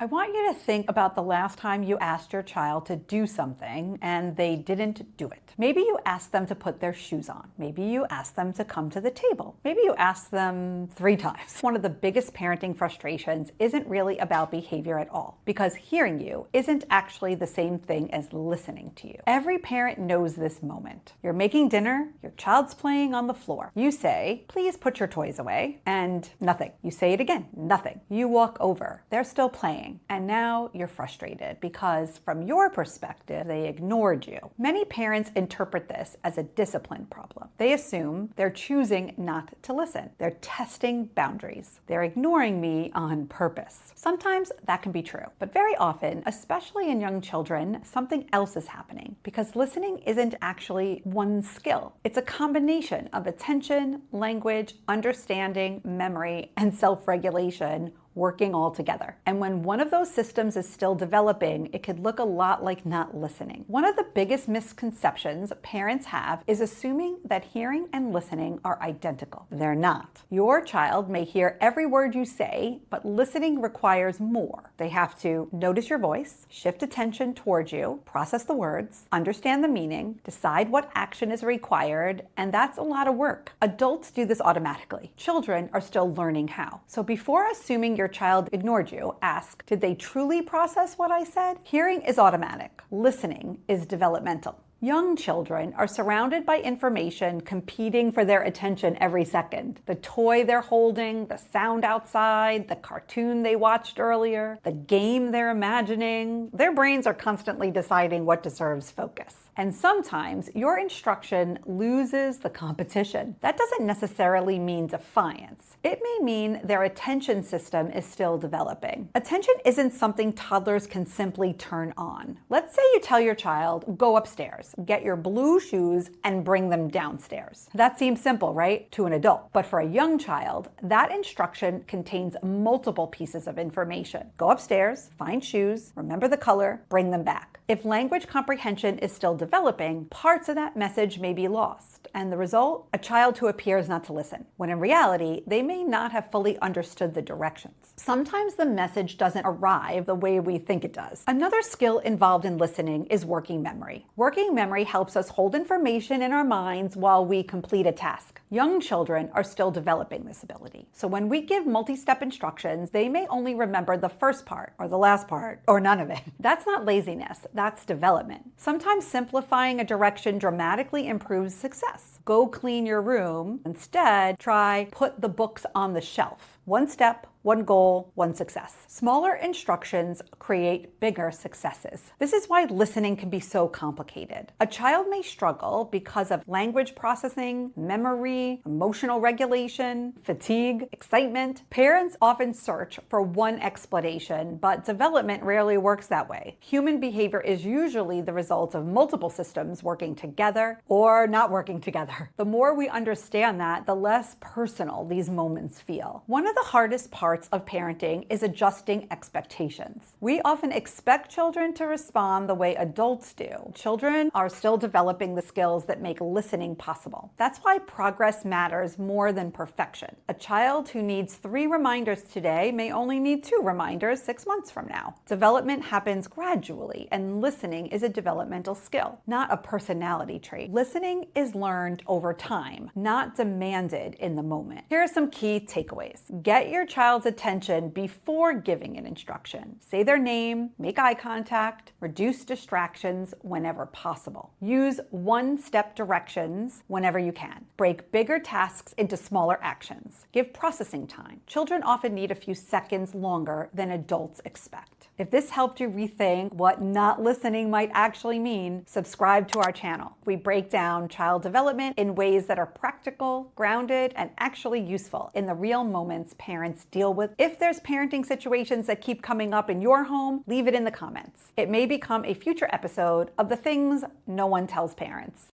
I want you to think about the last time you asked your child to do something and they didn't do it. Maybe you asked them to put their shoes on. Maybe you asked them to come to the table. Maybe you asked them 3 times. One of the biggest parenting frustrations isn't really about behavior at all, because hearing you isn't actually the same thing as listening to you. Every parent knows this moment. You're making dinner, your child's playing on the floor. You say, "Please put your toys away," and nothing. You say it again, nothing. You walk over, they're still playing. And now you're frustrated because from your perspective, they ignored you. Many parents interpret this as a discipline problem. They assume they're choosing not to listen. They're testing boundaries. They're ignoring me on purpose. Sometimes that can be true, but very often, especially in young children, something else is happening because listening isn't actually one skill. It's a combination of attention, language, understanding, memory, and self-regulation working all together. And when one of those systems is still developing, it could look a lot like not listening. One of the biggest misconceptions parents have is assuming that hearing and listening are identical. They're not. Your child may hear every word you say, but listening requires more. They have to notice your voice, shift attention towards you, process the words, understand the meaning, decide what action is required, and that's a lot of work. Adults do this automatically. Children are still learning how. So before assuming your child ignored you, ask, did they truly process what I said? Hearing is automatic. Listening is developmental. Young children are surrounded by information competing for their attention every second. The toy they're holding, the sound outside, the cartoon they watched earlier, the game they're imagining. Their brains are constantly deciding what deserves focus. And sometimes your instruction loses the competition. That doesn't necessarily mean defiance. It may mean their attention system is still developing. Attention isn't something toddlers can simply turn on. Let's say you tell your child, go upstairs, get your blue shoes, and bring them downstairs. That seems simple, right? To an adult. But for a young child, that instruction contains multiple pieces of information. Go upstairs, find shoes, remember the color, bring them back. If language comprehension is still developing, parts of that message may be lost. And the result? A child who appears not to listen, when in reality, they may not have fully understood the directions. Sometimes the message doesn't arrive the way we think it does. Another skill involved in listening is working memory. Working memory helps us hold information in our minds while we complete a task. Young children are still developing this ability. So when we give multi-step instructions, they may only remember the first part, or the last part, or none of it. That's not laziness, that's development. Sometimes simplifying a direction dramatically improves success. Go clean your room. Instead, try put the books on the shelf. One step, one goal, one success. Smaller instructions create bigger successes. This is why listening can be so complicated. A child may struggle because of language processing, memory, emotional regulation, fatigue, excitement. Parents often search for one explanation, but development rarely works that way. Human behavior is usually the result of multiple systems working together or not working together. The more we understand that, the less personal these moments feel. One of the hardest parts of parenting is adjusting expectations. We often expect children to respond the way adults do. Children are still developing the skills that make listening possible. That's why progress matters more than perfection. A child who needs 3 reminders today may only need 2 reminders 6 months from now. Development happens gradually, and listening is a developmental skill, not a personality trait. Listening is learned over time, not demanded in the moment. Here are some key takeaways. Get your child's attention before giving an instruction. Say their name, make eye contact, reduce distractions whenever possible. Use one-step directions whenever you can. Break bigger tasks into smaller actions. Give processing time. Children often need a few seconds longer than adults expect. If this helped you rethink what not listening might actually mean, subscribe to our channel. We break down child development in ways that are practical, grounded, and actually useful in the real moments parents deal with. If there's parenting situations that keep coming up in your home, leave it in the comments. It may become a future episode of the things no one tells parents.